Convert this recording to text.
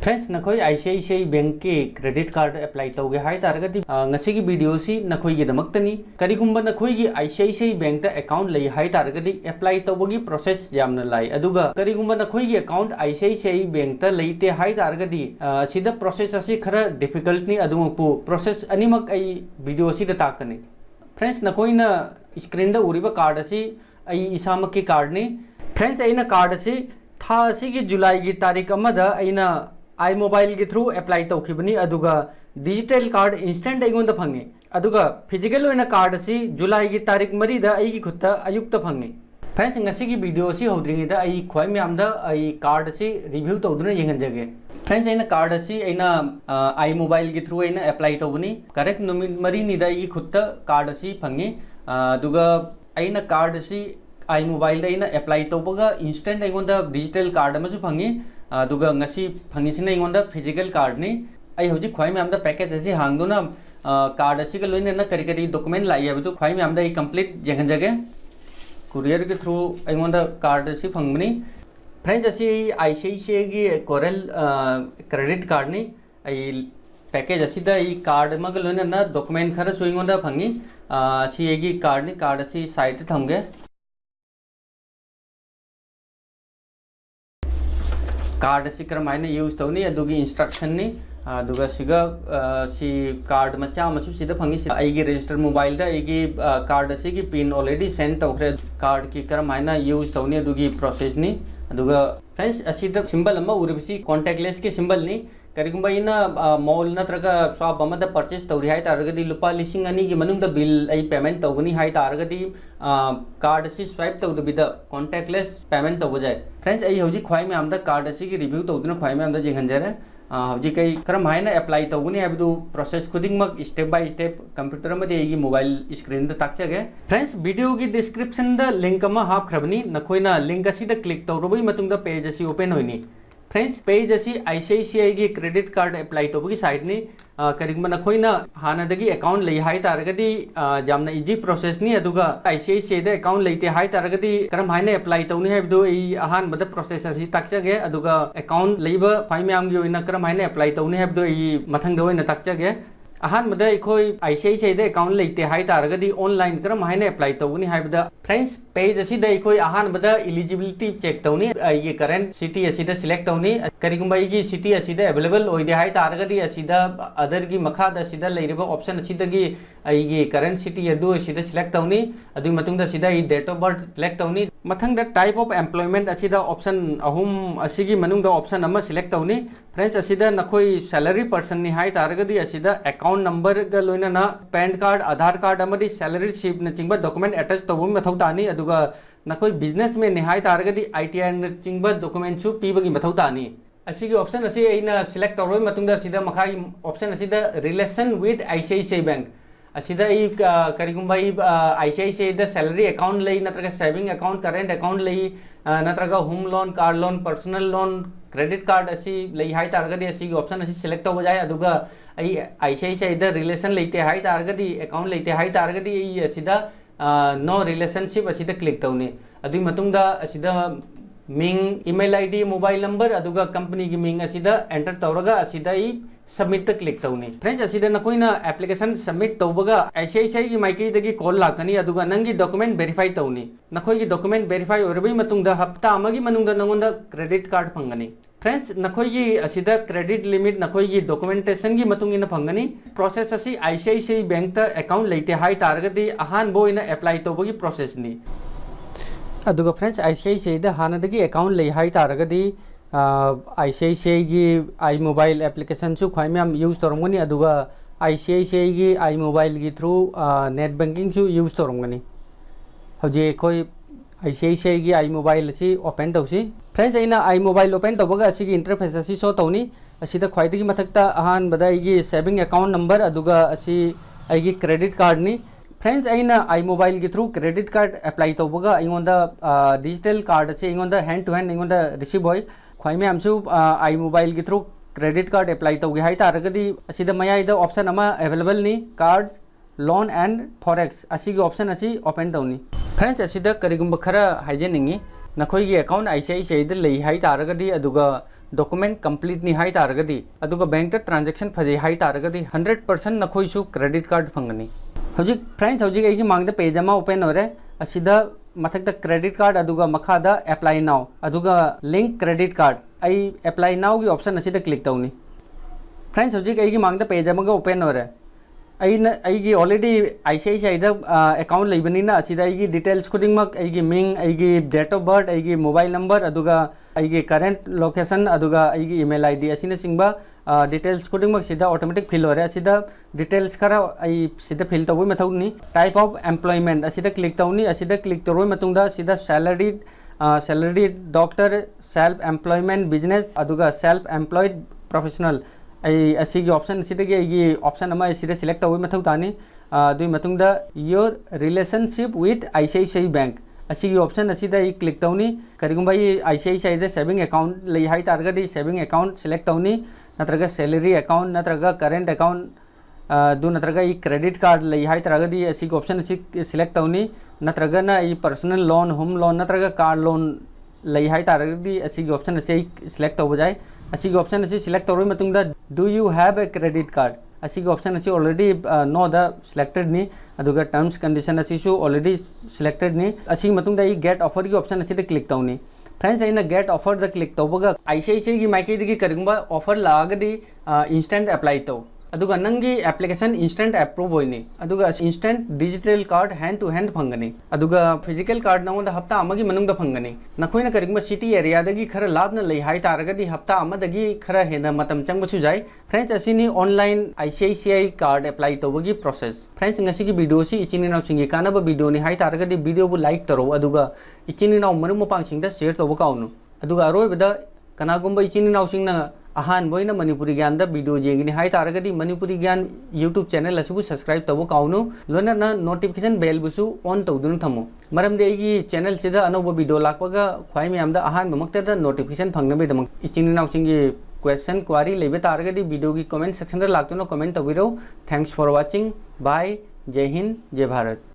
Friends नखोई ICICI bank के credit card apply तौगे हाई तारगदी ngasi वीडियो सी नखोई गी दमक्तनी करिगुंबा नखोई गी ICICI बैंक ता अकाउंट लई हाई तारगदी अप्लाई तौबगी प्रोसेस यामना लाई अदुगा करिगुंबा नखोई गी अकाउंट ICICI बैंक ता लईते हाई तारगदी सिदा प्रोसेस असी खरा डिफिकल्ट नि अदुमपु प्रोसेस अनिमक आई वीडियो सी दा ताकनी फ्रेंड्स नखोई ना स्क्रीन दा उरिबा कार्ड असी आई इसामक की कार्ड नि फ्रेंड्स अइना कार्ड असी था असी की जुलाई की तारीख अमदा अइना आई मोबाइल के थ्रू अप्लाई तौखिबनी अदुगा डिजिटल कार्ड इंस्टेंट अइगोंदा फंगे अदुगा फिजिकल ओइना कार्ड असी जुलाई की तारीख मरीदा अइगी खुत्ता अयुक्त फंगे फ्रेंड्स ngasi की वीडियो सी होद्रिंगदा अइ खोय म्यामदा अइ कार्ड असी रिव्यू तौदुना येंगनजगे फ्रेंड्स अइना कार्ड असी अइना आई मोबाइल के थ्रू अइना अप्लाई तौबनी करेक्ट नुमित मरीनिदा अइगी खुत्ता कार्ड असी फंगे अदुगा अइना कार्ड असी आई मोबाइल दा अइना अप्लाई तौबगा इंस्टेंट अइगोंदा डिजिटल कार्ड अमसु फंगे अदुगा ngasi फंगिसिना इंगोंदा फिजिकल कार्ड ने आई होजी खोय म्यामदा पैकेज असी हांगदोना कार्ड असी का लोइना करी करी डॉक्यूमेंट लाई है खोय म्यामदा ई कंप्लीट जेंगनजगे कुरियर के थ्रू इंगोंदा कार्ड असी फंगबनी फ्रेंड्स असी ICICI की कोरल क्रेडिट कार्ड ने आई पैकेज असीदा ई कार्ड मग लोइना डॉक्यूमेंट खरा सो इंगोंदा फंगी सी एगी कार्ड ने कार्ड असी साइड थमगे कार्ड असी क्रमाइना यूज तौनी अदुगी इंस्ट्रक्शन नि अदुगा सिगा सी कार्ड मचा मसु सिदा फंगी आइगी रजिस्टर मोबाइल दा आइगी कार्ड असी की पिन ऑलरेडी सेंड तौखरे कार्ड की क्रमाइना यूज तौनी अदुगी प्रोसेस नि अदुगा फ्रेंड्स असीदा सिंबल अमा उरिबसी कॉन्टैक्टलेस के सिंबल नि करिगुंबा इना मॉल नत्रगा शॉप अमदा परचेस तौरी हाय तारगदी लुपा लिसिंग अनि की मनुंग दा बिल आई पेमेंट तौगनी हाय तारगदी कार्ड असी स्वाइप तौदबिदा कॉन्टैक्टलेस पेमेंट तौब जाय फ्रेंड्स आई हौजी खोय में आमदा कार्ड असी की रिव्यू तौदना खोय में आमदा जेंगनजरे हौजी कई क्रम हायना अप्लाई तौगनी हायबदु प्रोसेस खुदिंगमक स्टेप बाय स्टेप कंप्यूटर मदे आइगी मोबाइल स्क्रीन दा ताकसगे फ्रेंड्स वीडियो की डिस्क्रिप्शन दा लिंक अमा हापख्रबनी नखोइना लिंक असी दा क्लिक तौरबई मतुंग दा पेज असी ओपन होइनी फ्रेंड्स पेज असी ICICI की क्रेडिट कार्ड अप्लाई तौबगी साइड ने करिगुंबा नखोइना हानादगी अकाउंट लई हाय तारगदी जामना इजी प्रोसेस नि अदुगा ICICI दा अकाउंट लईते हाय तारगदी करम हायने अप्लाई तौनी हायबदो ई अहान बद प्रोसेस असी ताकचगे अदुगा अकाउंट लईबा फाइ म्याम गी ओइना करम हायने अप्लाई तौनी हायबदो ई मथंग दो ओइना ताकचगे अहान बद इखोय ICICI दा अकाउंट लईते हाय तारगदी ऑनलाइन करम हायने अप्लाई तौनी हायबदा फ्रेंड्स पेज असी दा इखोय अहान बद एलिजिबिलिटी चेक तौनी ये करंट सिटी असी दा सिलेक्ट तौनी करिगुंबा ई सिटी असी दा अवेलेबल ओइदे हाय तारगदी असी दा अदर की मखा दा सिदा लेरिबा ऑप्शन असी दगी आई करंट सिटी अदु असी दा सिलेक्ट तौनी अदु मतुंग दा सिदा ई डेट ऑफ बर्थ सिलेक्ट तौनी मथंग दा टाइप ऑफ एम्प्लॉयमेंट असी दा ऑप्शन अहुम असी की मनुंग दा ऑप्शन अमा सिलेक्ट तौनी फ्रेंड्स असी दा नखोई सैलरी पर्सन नि हाय तारगदी असी दा अकाउंट नंबर गा लोइना ना पैन कार्ड आधार कार्ड अमदी सैलरी शीट न चिंबा डॉक्यूमेंट अटैच तौबम मथौ तानी अदुगा नखोई बिजनेस में निहाय तारगदी ITI न चिंबा डॉक्यूमेंट सु पीबगी मथौ तानी असी की ऑप्शन असी अइना सिलेक्ट तौरबई मतुंग सिदा मखाई ऑप्शन असी दा रिलेशन विद ICICI बैंक असीदा ई करिगुंबा ई ICICI दा सैलरी अकाउंट लई नत्रगा सेविंग अकाउंट करेंट अकाउंट लई नत्रगा home loan car loan personal loan credit card असी लई हाय तारगदी असी की ऑप्शन असी सिलेक्ट हो जाए अदुगा आई ICICI दा रिलेशन लईते हाय तारगदी अकाउंट लईते हाय तारगदी ई असीदा नो रिलेशनशिप असीदा क्लिक तौनी अदुई मतुंगदा असीदा मिंग ईमेल ID मोबाइल नंबर अदुगा कंपनी की मिंग असीदा एंटर तौरगा असीदा ई सबमिट क्लिक तौनी फ्रेंड्स असीदा नकोइना एप्लीकेशन सबमिट तौबगा ICICI की माइकी दगी कॉल लाकनी अदुगा नंगी डॉक्यूमेंट वेरीफाई तौनी नखोई की डॉक्यूमेंट वेरीफाई ओरबई मतुंगदा हफ्ता अमगी मनुंगदा नंगोंदा क्रेडिट कार्ड फंगनी फ्रेंड्स नखोई की असीदा क्रेडिट लिमिट नखोई की डॉक्यूमेंटेशन की मतुंगिना फंगनी प्रोसेस असी ICICI बैंक ता अकाउंट लईते हाय तारगदी अहान बोइना अप्लाई तौबगी प्रोसेस नि अदुगा फ्रेंड्स ICICI दा हानादगी अकाउंट लई हाय तारगदी ICICI की आई मोबाइल एप्लीकेशन सु खोय म्याम यूज तौरमगनी अदुगा ICICI की आई मोबाइल की थ्रू नेट बैंकिंग सु यूज तौरमगनी हौजे कोई ICICI की आई मोबाइल असी ओपन तौसी फ्रेंड्स अइना आई मोबाइल ओपन तौबगा असी की इंटरफेस असी शो तौनी असीदा ख्वाइदगी मथक्ता अहान बदा आइगी सेविंग अकाउंट नंबर अदुगा असी आइगी क्रेडिट कार्ड नि फ्रेंड्स अइना आई मोबाइल की थ्रू क्रेडिट कार्ड अप्लाई तौबगा अइगोंदा डिजिटल कार्ड असी अइगोंदा हैंड टू हैंड अइगोंदा रिसीव होय खोय में हमसु आई मोबाइल की थ्रू क्रेडिट कार्ड अप्लाई तौगे हाय तारगदी असीदा मयाइदा ऑप्शन अमा अवेलेबल नि कार्ड लोन एंड फॉरेक्स असी की ऑप्शन असी ओपन तौनी फ्रेंड्स असीदा करिगुंबा खरा हाइजेनिंगी नखोई की अकाउंट ICICI दा लई हाय तारगदी अदुगा डॉक्यूमेंट कंप्लीट नि हाई तारगदी अदुगा बैंक ता ट्रांजैक्शन फजे हाई तारगदी 100% नखोइसु क्रेडिट कार्ड फंगनी हौजिक फ्रेंड्स हौजिक एगी मांगदा पेज अमा ओपन होरे असिदा मथकदा क्रेडिट कार्ड अदुगा मखादा अप्लाई नाउ अदुगा लिंक क्रेडिट कार्ड आई अप्लाई नाउ की ऑप्शन असिदा क्लिक तौनी फ्रेंड्स हौजिक एगी मांगदा पेज अमा ओपन होरे आई ऑलरेडी ICICI अकाउंट लेबनीना असिदा डिटेल्स खुदिंगमक आई मिंग आई डेट ऑफ बर्थ आई मोबाइल नंबर अदुगा आई करेंट लोकेशन अदुगा आई ईमेल ID असिना सिंगबा डिटेल्स खुदिंगमक सिदा ऑटोमेटिक फिल होरे असिदा डिटेल्स खरा आई सिदा फिल तौबो मथौनी टाइप ऑफ एम्प्लॉयमेंट असिदा क्लिक तौनी असिदा क्लिक तौरो मतुंगदा सिदा salary doctor self employment business अदुगा सेल्फ एम्प्लॉयड प्रोफेशनल आई ऑप्शन ऑप्शन सिलेक्ट तौबो मथौ तानी दुई मतुंगदा your relationship with ICICI bank option click तौनी करिगुंबा ICICI दे सेविंग अकाउंट लई हाई तारगदी सेविंग अकाउंट सिलेक्ट तौनी नत्रगा सैलरी अकाउंट नत्रगा करेंट अकाउंट दु नत्रगा क्रेडिट कार्ड लई हाई तारगदी ऑप्शन सिलेक्ट तौनी नत्रगा ना पर्सनल लोन होम लोन नत्रगा कार लोन लई हाई तारगदी ऑप्शन सिलेक्ट तौबो जाय ऑप्शन सिलेक्ट तौर मतुंगदा do you have a credit card option already नो द सिलेक्टेड नी अदुगा टर्म्स कंडीशन ऑलरेडी सिलेक्टेड नी मतुंगदा गेट ऑफर की ऑप्शन क्लिक तौनी फ्रेंड्स अना गेट ऑफर द क्लिक तौबगा ICICI की माइकई करिगुंबा ऑफर लागदी इंस्टेंट अप्लाई तौ अदुगा नंगी एप्लीकेशन इंस्टेंट अप्रूव होइनी अदुगा instant digital card hand to hand फंगनी अदुगा फिजिकल कार्ड नंगोंदा हफ्ता अमगी मनुंगदा फंगनी नखोइना करिगुंबा सिटी एरिया दगी खरा लाभना लई हाई तारगदी हफ्ता अमदगी खरा हेना मतम चंगबसु जाय फ्रेंड्स असिनी ऑनलाइन ICICI कार्ड अप्लाई तौबगी प्रोसेस फ्रेंड्स ngasi की वीडियो सी इचिनी नाव चिंगी कानाबा वीडियो नि हाई तारगदी वीडियो बु लाइक तरो अदुगा इचिनी नाव मरु मपांग सिंगदा शेयर तौबो काउनु अदुगा अरोयबदा कनागुंबा इचिनी नाव सिंगना अहान बोइना मणिपुरी ज्ञान वीडियो जेंगनी हाई तारगदी मणिपुरी ज्ञान यूट्यूब चैनल असुबु सब्सक्राइब तबो काउनु लोना नोटिफिकेशन बेल बुसु ऑन तौदुन थमो मरम दे एगी चैनल सिदा अनोबो वीडियो लाकपगा ख्वाइ मयामदा अहान बमक्तदा नोटिफिकेशन फंगनबे दमक इचिनी नाव सिंगी क्वेश्चन क्वारी लेबे तारगदी वीडियो की कमेंट सेक्शन दा लाक्तुनो कमेंट तबिरो थैंक्स फॉर वाचिंग बाय जय हिंद जय भारत।